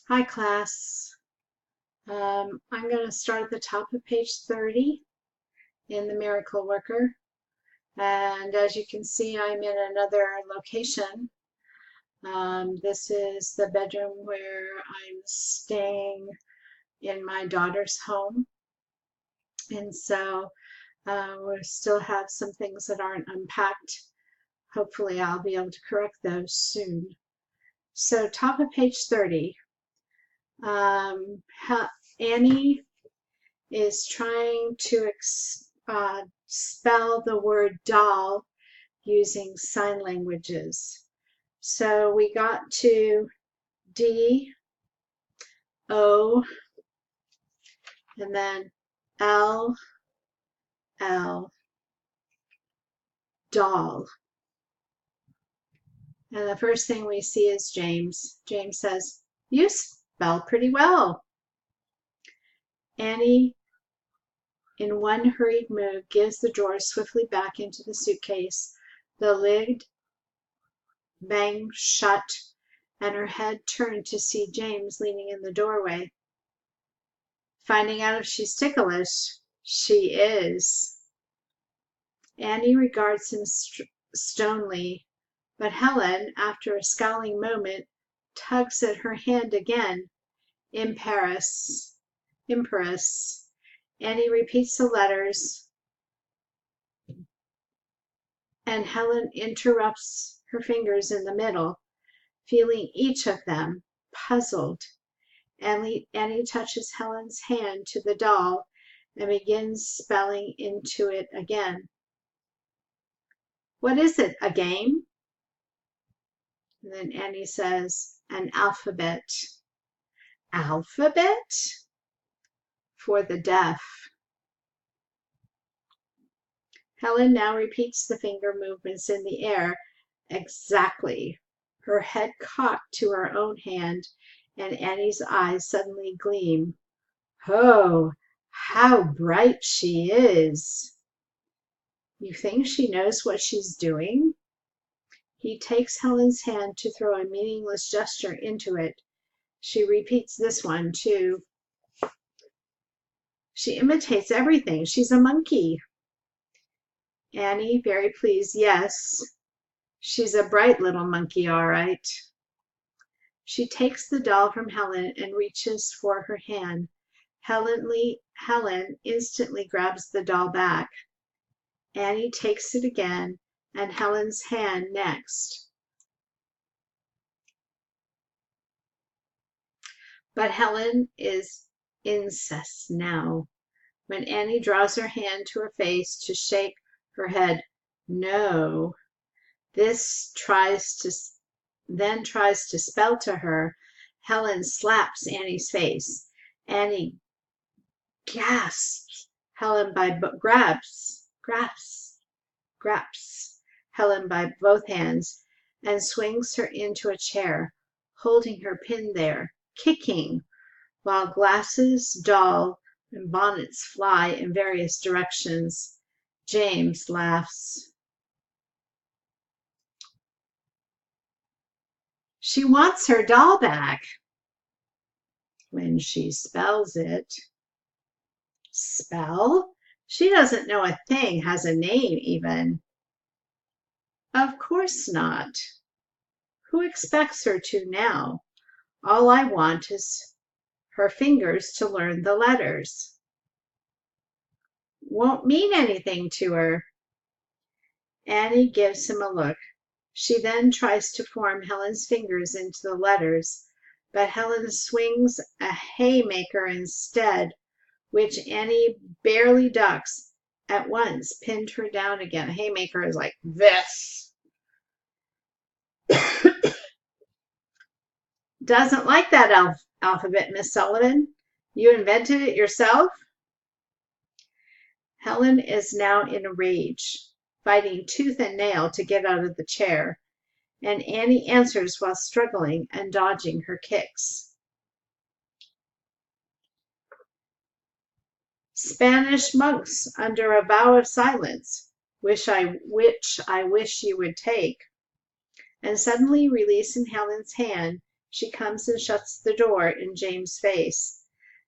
Hi, class. I'm going to start at the top of page 30 in the Miracle Worker. And as you can see, I'm in another location. This is the bedroom where I'm staying in my daughter's home. And so we still have some things that aren't unpacked. Hopefully, I'll be able to correct those soon. So, top of page 30. Annie is trying to spell the word doll using sign languages. So we got to D, O, and then L, L, doll. And the first thing we see is James. James says, "You spell pretty well." Annie, in one hurried move, gives the drawer swiftly back into the suitcase. The lid bangs shut, and her head turned to see James leaning in the doorway. Finding out if she's ticklish, she is. Annie regards him stonily, but Helen, after a scowling moment, tugs at her hand again. Imperous. Annie repeats the letters, and Helen interrupts her fingers in the middle, feeling each of them, puzzled. Annie touches Helen's hand to the doll and begins spelling into it again. "What is it, a game?" And then Annie says, "An alphabet." Alphabet? For the deaf. Helen now repeats the finger movements in the air exactly, her head cocked to her own hand, and Annie's eyes suddenly gleam. Oh, how bright she is! You think she knows what she's doing? He takes Helen's hand to throw a meaningless gesture into it. She repeats this one, too. She imitates everything. She's a monkey. Annie, very pleased, yes, she's a bright little monkey, all right. She takes the doll from Helen and reaches for her hand. Helen instantly grabs the doll back. Annie takes it again, and Helen's hand next. But Helen is incensed now. When Annie draws her hand to her face to shake her head, no, then tries to spell to her. Helen slaps Annie's face. Annie gasps. Helen grabs Helen by both hands and swings her into a chair, holding her pinned there, kicking, while glasses, doll, and bonnets fly in various directions. James laughs. She wants her doll back. When she spells it. Spell? She doesn't know a thing has a name, even. Of course not. Who expects her to now? All I want is her fingers to learn the letters. Won't mean anything to her. Annie gives him a look. She then tries to form Helen's fingers into the letters, but Helen swings a haymaker instead, which Annie barely ducks, at once pinned her down again. A haymaker is like this. Doesn't like that alphabet, Miss Sullivan. You invented it yourself? Helen is now in a rage, fighting tooth and nail to get out of the chair, and Annie answers while struggling and dodging her kicks. Spanish monks under a vow of silence, which I wish you would take. And suddenly releasing Helen's hand, She comes and shuts the door in James' face.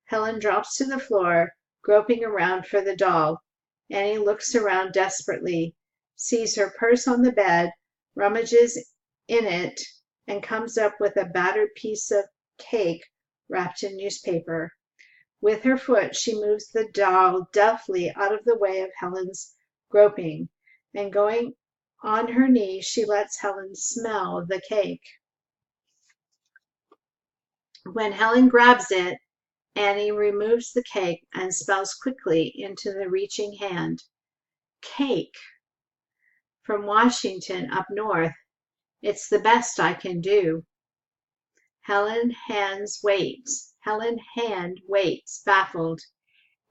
Helen drops to the floor, groping around for the doll. Annie looks around desperately, sees her purse on the bed, rummages in it, and comes up with a battered piece of cake wrapped in newspaper. With her foot, she moves the doll deftly out of the way of Helen's groping, and going on her knees, she lets Helen smell the cake. When Helen grabs it, Annie removes the cake and spells quickly into the reaching hand. Cake. From Washington up north. It's the best I can do. Helen hand waits, baffled.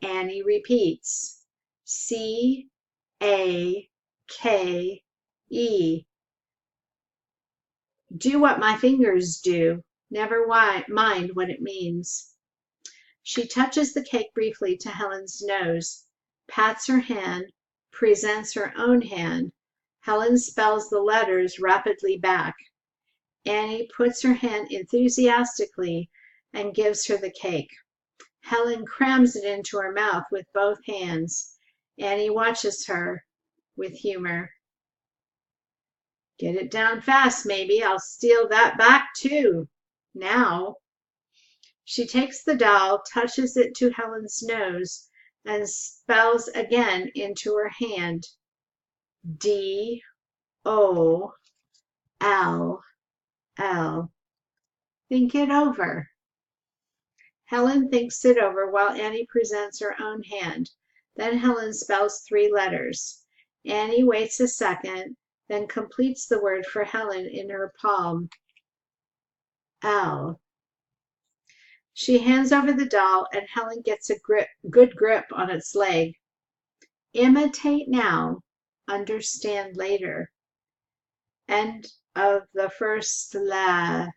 Annie repeats. C-A-K-E. Do what my fingers do. Never mind what it means. She touches the cake briefly to Helen's nose, pats her hand, presents her own hand. Helen spells the letters rapidly back. Annie puts her hand enthusiastically and gives her the cake. Helen crams it into her mouth with both hands. Annie watches her with humor. Get it down fast, maybe. I'll steal that back too. Now. She takes the doll, touches it to Helen's nose, and spells again into her hand. D-O-L-L. Think it over. Helen thinks it over while Annie presents her own hand. Then Helen spells 3 letters. Annie waits a second, then completes the word for Helen in her palm. L. She hands over the doll, and Helen gets a good grip on its leg. Imitate now, understand later. End of the first la.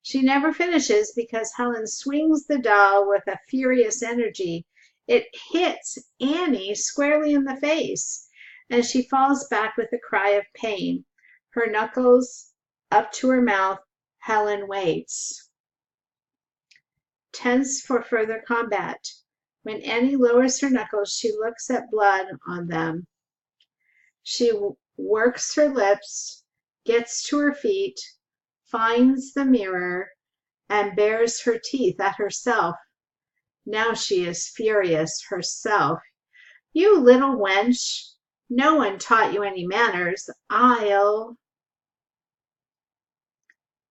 She never finishes because Helen swings the doll with a furious energy. It hits Annie squarely in the face, and she falls back with a cry of pain. Her knuckles up to her mouth. Helen waits. Tense for further combat. When Annie lowers her knuckles, she looks at blood on them. She works her lips, gets to her feet, finds the mirror, and bares her teeth at herself. Now she is furious herself. You little wench! No one taught you any manners.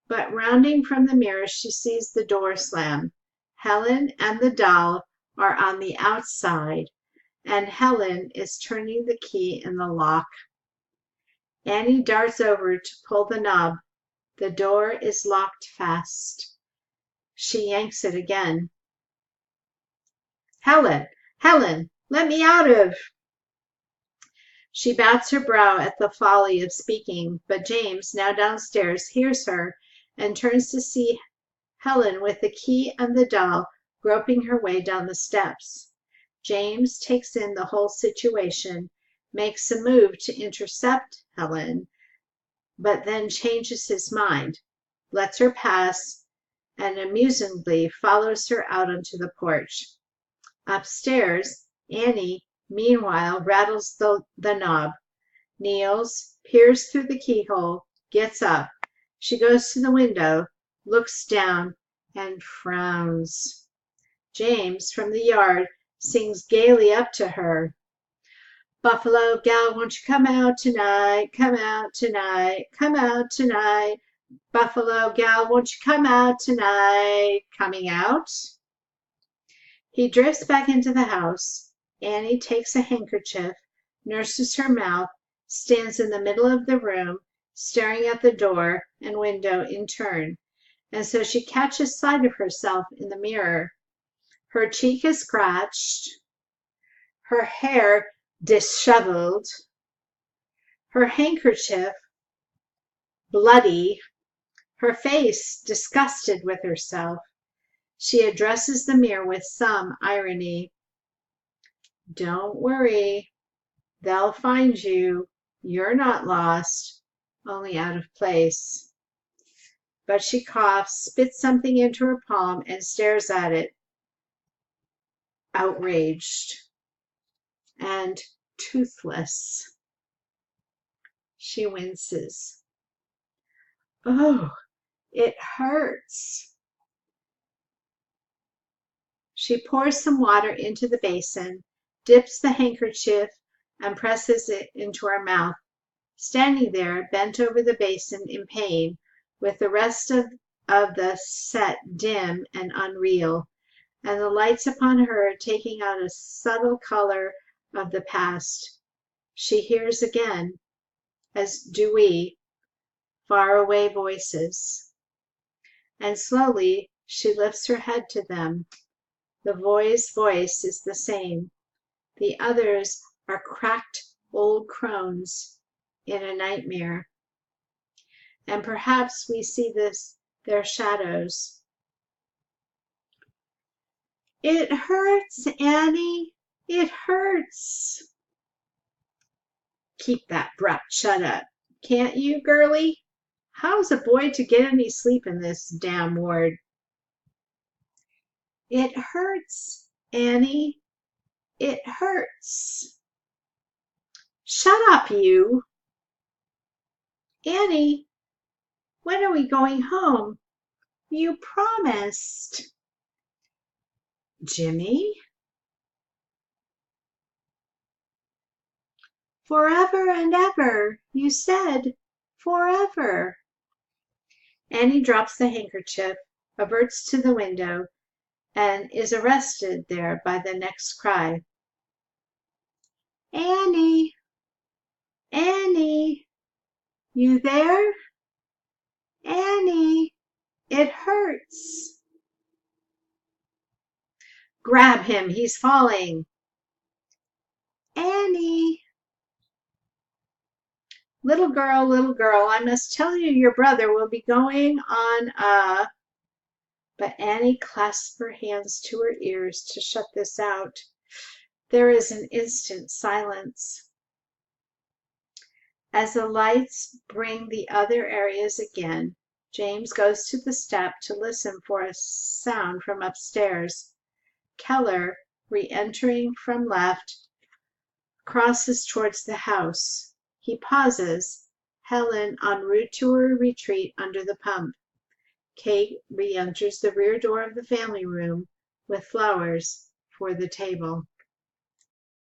But rounding from the mirror, she sees the door slam. Helen and the doll are on the outside, and Helen is turning the key in the lock. Annie darts over to pull the knob. The door is locked fast. She yanks it again. Helen, let me out of! She bats her brow at the folly of speaking, but James, now downstairs, hears her and turns to see Helen with the key and the doll groping her way down the steps. James takes in the whole situation, makes a move to intercept Helen, but then changes his mind, lets her pass, and amusingly follows her out onto the porch. Upstairs, Annie, meanwhile, rattles the knob, kneels, peers through the keyhole, gets up. She goes to the window, looks down, and frowns. James, from the yard, sings gaily up to her. Buffalo gal, won't you come out tonight? Come out tonight. Come out tonight. Buffalo gal, won't you come out tonight? Coming out? He drifts back into the house. Annie takes a handkerchief, nurses her mouth, stands in the middle of the room, staring at the door and window in turn, and so she catches sight of herself in the mirror. Her cheek is scratched, her hair disheveled, her handkerchief bloody, her face disgusted with herself. She addresses the mirror with some irony. Don't worry, they'll find you. You're not lost, only out of place. but she coughs, spits something into her palm, and stares at it, outraged and toothless. She winces. Oh, it hurts. She pours some water into the basin, dips the handkerchief, and presses it into her mouth. Standing there, bent over the basin in pain, with the rest of the set dim and unreal, and the lights upon her taking out a subtle color of the past, she hears again, as do we, faraway voices. And slowly she lifts her head to them. The boy's voice is the same. The others are cracked old crones in a nightmare. And perhaps we see their shadows. It hurts, Annie. It hurts. Keep that brat shut up. Can't you, girlie? How's a boy to get any sleep in this damn ward? It hurts, Annie. It hurts. Shut up, you. Annie, when are we going home? You promised. Jimmy? Forever and ever. You said forever. Annie drops the handkerchief, averts to the window, and is arrested there by the next cry. Annie! Annie! You there? Annie! It hurts! Grab him! He's falling! Annie! Little girl, I must tell you your brother will be going on a... But Annie clasps her hands to her ears to shut this out. There is an instant silence. As the lights bring the other areas again, James goes to the step to listen for a sound from upstairs. Keller, re-entering from left, crosses towards the house. He pauses, Helen en route to her retreat under the pump. Kate re-enters the rear door of the family room with flowers for the table.